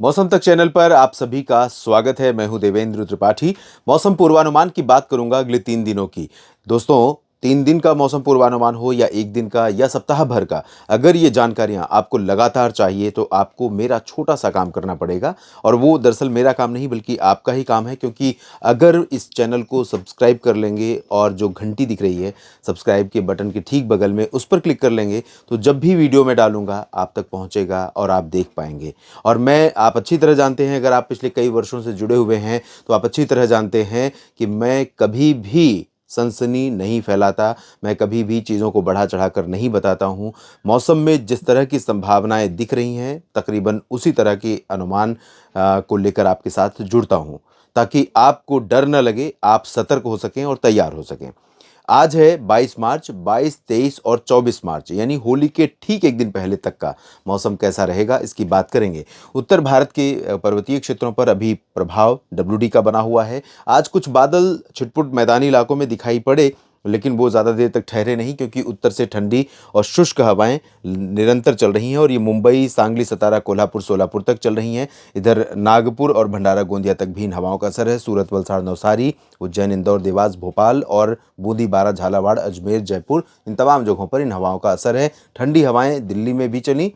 मौसम तक चैनल पर आप सभी का स्वागत है। मैं हूं देवेंद्र त्रिपाठी। मौसम पूर्वानुमान की बात करूंगा अगले 3 दिनों की। दोस्तों, 3 दिन का मौसम पूर्वानुमान हो या एक दिन का या सप्ताह भर का, अगर ये जानकारियां आपको लगातार चाहिए तो आपको मेरा छोटा सा काम करना पड़ेगा। और वो दरअसल मेरा काम नहीं बल्कि आपका ही काम है, क्योंकि अगर इस चैनल को सब्सक्राइब कर लेंगे और जो घंटी दिख रही है सब्सक्राइब के बटन के ठीक बगल में, उस पर क्लिक कर लेंगे तो जब भी वीडियो मैं डालूंगा आप तक पहुंचेगा और आप देख पाएंगे। और मैं आप अच्छी तरह जानते हैं, अगर आप पिछले कई वर्षों से जुड़े हुए हैं तो आप अच्छी तरह जानते हैं कि मैं कभी भी सनसनी नहीं फैलाता, मैं कभी भी चीज़ों को बढ़ा चढ़ाकर नहीं बताता हूँ। मौसम में जिस तरह की संभावनाएं दिख रही हैं तकरीबन उसी तरह के अनुमान को लेकर आपके साथ जुड़ता हूँ, ताकि आपको डर न लगे, आप सतर्क हो सकें और तैयार हो सकें। आज है 22 मार्च। 22, 23 और 24 मार्च यानी होली के ठीक एक दिन पहले तक का मौसम कैसा रहेगा इसकी बात करेंगे। उत्तर भारत के पर्वतीय क्षेत्रों पर अभी प्रभाव डब्ल्यूडी का बना हुआ है। आज कुछ बादल छिटपुट मैदानी इलाकों में दिखाई पड़े, लेकिन वो ज़्यादा देर तक ठहरे नहीं, क्योंकि उत्तर से ठंडी और शुष्क हवाएं निरंतर चल रही हैं और ये मुंबई, सांगली, सतारा, कोल्हापुर, सोलापुर तक चल रही हैं। इधर नागपुर और भंडारा, गोंदिया तक भी इन हवाओं का असर है। सूरत, वलसाड़, नवसारी, उज्जैन, इंदौर, देवास, भोपाल और बूंदी, बारां, झालावाड़, अजमेर, जयपुर, इन तमाम जगहों पर इन हवाओं का असर है। ठंडी हवाएं दिल्ली में भी चली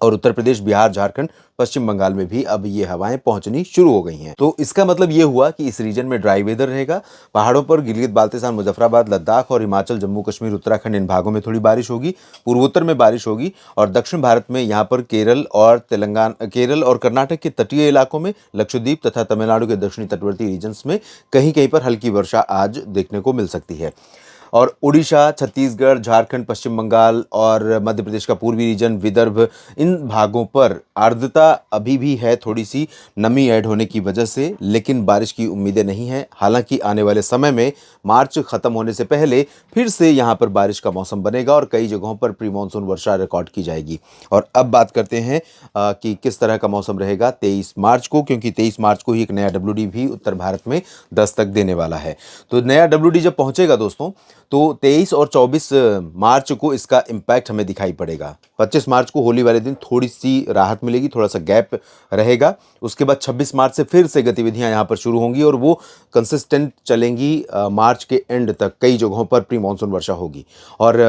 और उत्तर प्रदेश, बिहार, झारखंड, पश्चिम बंगाल में भी अब ये हवाएं पहुंचनी शुरू हो गई हैं। तो इसका मतलब ये हुआ कि इस रीजन में ड्राई वेदर रहेगा। पहाड़ों पर गिलगित, बाल्टिस्तान, मुजफ्फराबाद, लद्दाख और हिमाचल, जम्मू कश्मीर, उत्तराखंड, इन भागों में थोड़ी बारिश होगी। पूर्वोत्तर में बारिश होगी और दक्षिण भारत में यहाँ पर केरल और कर्नाटक के तटीय इलाकों में, लक्षद्वीप तथा तमिलनाडु के दक्षिणी तटवर्ती रीजन्स में कहीं कहीं पर हल्की वर्षा आज देखने को मिल सकती है। और उड़ीसा, छत्तीसगढ़, झारखंड, पश्चिम बंगाल और मध्य प्रदेश का पूर्वी रीजन, विदर्भ, इन भागों पर आर्द्रता अभी भी है, थोड़ी सी नमी ऐड होने की वजह से, लेकिन बारिश की उम्मीदें नहीं हैं। हालांकि आने वाले समय में मार्च खत्म होने से पहले फिर से यहाँ पर बारिश का मौसम बनेगा और कई जगहों पर प्री मानसून वर्षा रिकॉर्ड की जाएगी। और अब बात करते हैं कि किस तरह का मौसम रहेगा 23 मार्च को, क्योंकि 23 मार्च को ही एक नया डब्ल्यूडी भी उत्तर भारत में दस्तक देने वाला है। तो नया डब्ल्यूडी जब पहुंचेगा दोस्तों, तो 23 और 24 मार्च को इसका इम्पैक्ट हमें दिखाई पड़ेगा। 25 मार्च को होली वाले दिन थोड़ी सी राहत मिलेगी, थोड़ा सा गैप रहेगा। उसके बाद 26 मार्च से फिर से गतिविधियां यहाँ पर शुरू होंगी और वो कंसिस्टेंट चलेंगी मार्च के एंड तक। कई जगहों पर प्री मानसून वर्षा होगी और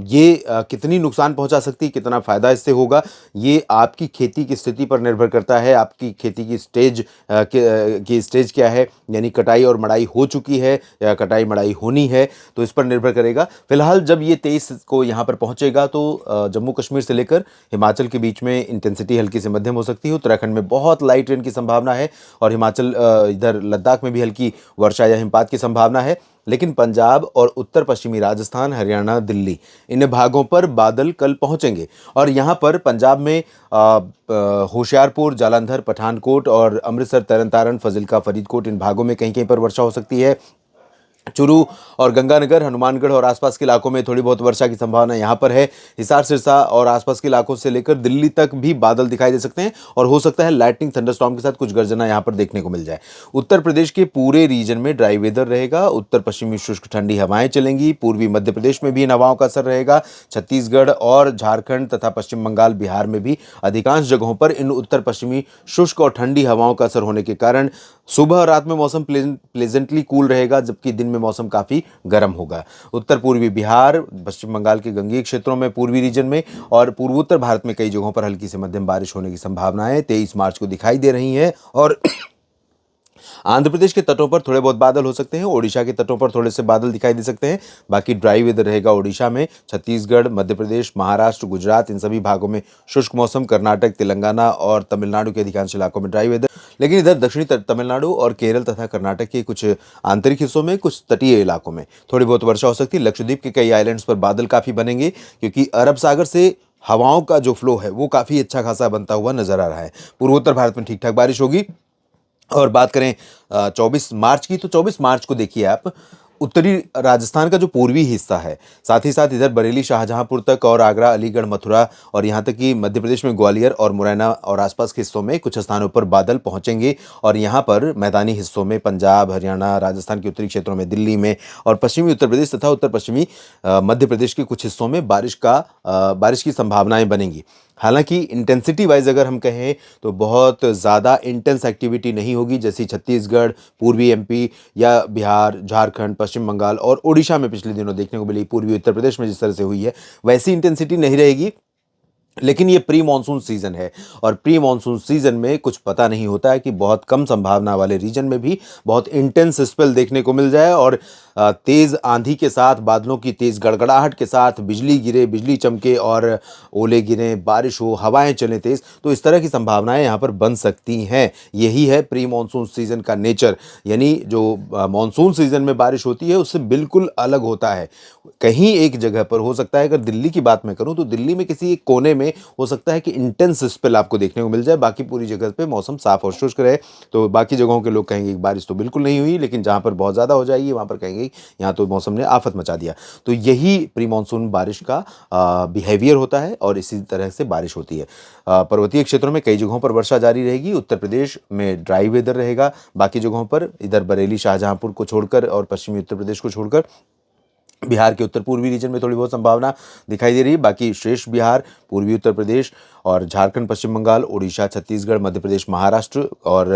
ये कितनी नुकसान पहुंचा सकती है, कितना फ़ायदा इससे होगा, ये आपकी खेती की स्थिति पर निर्भर करता है। आपकी खेती की स्टेज क्या है, यानी कटाई और मड़ाई हो चुकी है या कटाई मड़ाई होनी है, तो इस पर निर्भर करेगा। फिलहाल जब ये 23 को यहाँ पर पहुँचेगा तो जम्मू कश्मीर से लेकर हिमाचल के बीच में इंटेंसिटी हल्की से मध्यम हो सकती है। उत्तराखंड में बहुत लाइट रेन की संभावना है और हिमाचल इधर लद्दाख में भी हल्की वर्षा या हिमपात की संभावना है। लेकिन पंजाब और उत्तर पश्चिमी राजस्थान, हरियाणा, दिल्ली, इन भागों पर बादल कल पहुंचेंगे और यहाँ पर पंजाब में होशियारपुर, जालंधर, पठानकोट और अमृतसर, तरन तारण, फजिल्का, फरीदकोट, इन भागों में कहीं कहीं पर वर्षा हो सकती है। चुरू और गंगानगर, हनुमानगढ़ और आसपास के इलाकों में थोड़ी बहुत वर्षा की संभावना यहाँ पर है। हिसार, सिरसा और आसपास के इलाकों से लेकर दिल्ली तक भी बादल दिखाई दे सकते हैं और हो सकता है लाइटनिंग, थंडरस्टॉर्म के साथ कुछ गर्जना यहाँ पर देखने को मिल जाए। उत्तर प्रदेश के पूरे रीजन में ड्राई वेदर रहेगा। उत्तर पश्चिमी शुष्क ठंडी हवाएं चलेंगी। पूर्वी मध्य प्रदेश में भी इन हवाओं का असर रहेगा। छत्तीसगढ़ और झारखंड तथा पश्चिम बंगाल, बिहार में भी अधिकांश जगहों पर इन उत्तर पश्चिमी शुष्क और ठंडी हवाओं का असर होने के कारण सुबह और रात में मौसम प्लेजेंटली कूल रहेगा, जबकि दिन में मौसम काफ़ी गर्म होगा। उत्तर पूर्वी बिहार, पश्चिम बंगाल के गंगीय क्षेत्रों में, पूर्वी रीजन में और पूर्वोत्तर भारत में कई जगहों पर हल्की से मध्यम बारिश होने की संभावनाएं 23 मार्च को दिखाई दे रही हैं। और आंध्र प्रदेश के तटों पर थोड़े बहुत बादल हो सकते हैं। ओडिशा के तटों पर थोड़े से बादल दिखाई दे सकते हैं। बाकी ड्राई वेदर रहेगा ओडिशा में। छत्तीसगढ़, मध्य प्रदेश, महाराष्ट्र, गुजरात, इन सभी भागों में शुष्क मौसम। कर्नाटक, तेलंगाना और तमिलनाडु के अधिकांश इलाकों में ड्राई वेदर। लेकिन इधर दक्षिणी तमिलनाडु और केरल तथा कर्नाटक के कुछ आंतरिक हिस्सों में, कुछ तटीय इलाकों में थोड़ी बहुत वर्षा हो सकती है। लक्षद्वीप के कई आइलैंड्स पर बादल काफ़ी बनेंगे, क्योंकि अरब सागर से हवाओं का जो फ्लो है वो काफ़ी अच्छा खासा बनता हुआ नजर आ रहा है। पूर्वोत्तर भारत में ठीक ठाक बारिश होगी। और बात करें 24 मार्च की, तो 24 मार्च को देखिए आप, उत्तरी राजस्थान का जो पूर्वी हिस्सा है, साथ ही साथ इधर बरेली, शाहजहांपुर तक और आगरा, अलीगढ़, मथुरा और यहाँ तक कि मध्य प्रदेश में ग्वालियर और मुरैना और आसपास के हिस्सों में कुछ स्थानों पर बादल पहुँचेंगे। और यहाँ पर मैदानी हिस्सों में पंजाब, हरियाणा, राजस्थान के उत्तरी क्षेत्रों में, दिल्ली में और पश्चिमी उत्तर प्रदेश तथा उत्तर पश्चिमी मध्य प्रदेश के कुछ हिस्सों में बारिश की संभावनाएं बनेंगी। हालांकि इंटेंसिटी वाइज अगर हम कहें तो बहुत ज़्यादा इंटेंस एक्टिविटी नहीं होगी, जैसी छत्तीसगढ़, पूर्वी एमपी या बिहार, झारखंड, पश्चिम बंगाल और ओडिशा में पिछले दिनों देखने को मिली, पूर्वी उत्तर प्रदेश में जिस तरह से हुई है वैसी इंटेंसिटी नहीं रहेगी। लेकिन ये प्री मॉनसून सीजन है और प्री मॉनसून सीजन में कुछ पता नहीं होता है कि बहुत कम संभावना वाले रीजन में भी बहुत इंटेंस स्पेल देखने को मिल जाए और तेज आंधी के साथ, बादलों की तेज गड़गड़ाहट के साथ बिजली गिरे, बिजली चमके और ओले गिरे, बारिश हो, हवाएं चलें तेज, तो इस तरह की संभावनाएं यहाँ पर बन सकती हैं। यही है प्री मॉनसून सीजन का नेचर, यानी जो मॉनसून सीजन में बारिश होती है उससे बिल्कुल अलग होता है। कहीं एक जगह पर हो सकता है, अगर दिल्ली की बात मैं करूं तो दिल्ली में किसी एक कोने में हो सकता है कि इंटेंस स्पेल आपको देखने को मिल जाए, बाकी पूरी जगह पे मौसम साफ और शुष्क रहे। तो बाकी जगहों के लोग कहेंगे कि बारिश तो बिल्कुल नहीं हुई, लेकिन जहां पर बहुत ज़्यादा हो जाएगी वहां पर कहेंगे यहाँ तो मौसम ने आफत मचा दिया। तो यही प्री मानसून बारिश का बिहेवियर होता है और इसी तरह से बारिश होती है। पर्वतीय क्षेत्रों में कई जगहों पर वर्षा जारी रहेगी, उत्तर प्रदेश में ड्राई वेदर रहेगा, बाकी जगहों पर इधर बरेली, शाहजहांपुर को छोड़कर और पश्चिमी उत्तर प्रदेश को छोड़कर बिहार के उत्तर पूर्वी रीजन में थोड़ी बहुत संभावना दिखाई दे रही है। बाकी शेष बिहार, पूर्वी उत्तर प्रदेश और झारखंड, पश्चिम बंगाल, उड़ीसा, छत्तीसगढ़, मध्य प्रदेश, महाराष्ट्र और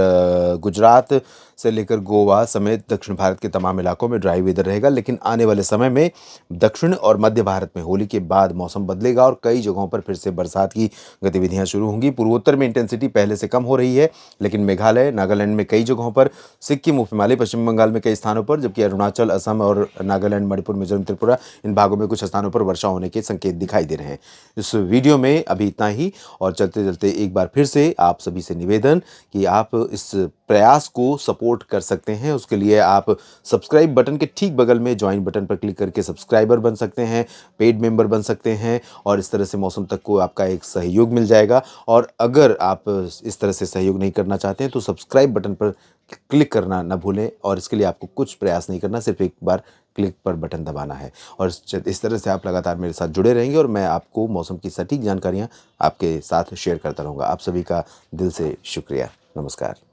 गुजरात से लेकर गोवा समेत दक्षिण भारत के तमाम इलाकों में ड्राई वेदर रहेगा। लेकिन आने वाले समय में दक्षिण और मध्य भारत में होली के बाद मौसम बदलेगा और कई जगहों पर फिर से बरसात की गतिविधियां शुरू होंगी। पूर्वोत्तर में इंटेंसिटी पहले से कम हो रही है, लेकिन मेघालय, नागालैंड में कई जगहों पर, सिक्किम, उप हिमालय, पश्चिम बंगाल में कई स्थानों पर, जबकि अरुणाचल, असम और नागालैंड, मणिपुर, मिजोरम, त्रिपुरा इन भागों में कुछ स्थानों पर वर्षा होने के संकेत दिखाई दे रहे हैं। इस वीडियो में अभी इतना ही और चलते चलते एक बार फिर से आप सभी से निवेदन कि आप इस प्रयास को सपोर्ट कर सकते हैं। उसके लिए आप सब्सक्राइब बटन के ठीक बगल में ज्वाइन बटन पर क्लिक करके सब्सक्राइबर बन सकते हैं, पेड मेंबर बन सकते हैं और इस तरह से मौसम तक को आपका एक सहयोग मिल जाएगा। और अगर आप इस तरह से सहयोग नहीं करना चाहते हैं तो सब्सक्राइब बटन पर क्लिक करना ना भूलें और इसके लिए आपको कुछ प्रयास नहीं करना, सिर्फ एक बार क्लिक पर बटन दबाना है। और इस तरह से आप लगातार मेरे साथ जुड़े रहेंगे और मैं आपको मौसम की सटीक जानकारियाँ आपके साथ शेयर करता रहूँगा। आप सभी का दिल से शुक्रिया। नमस्कार।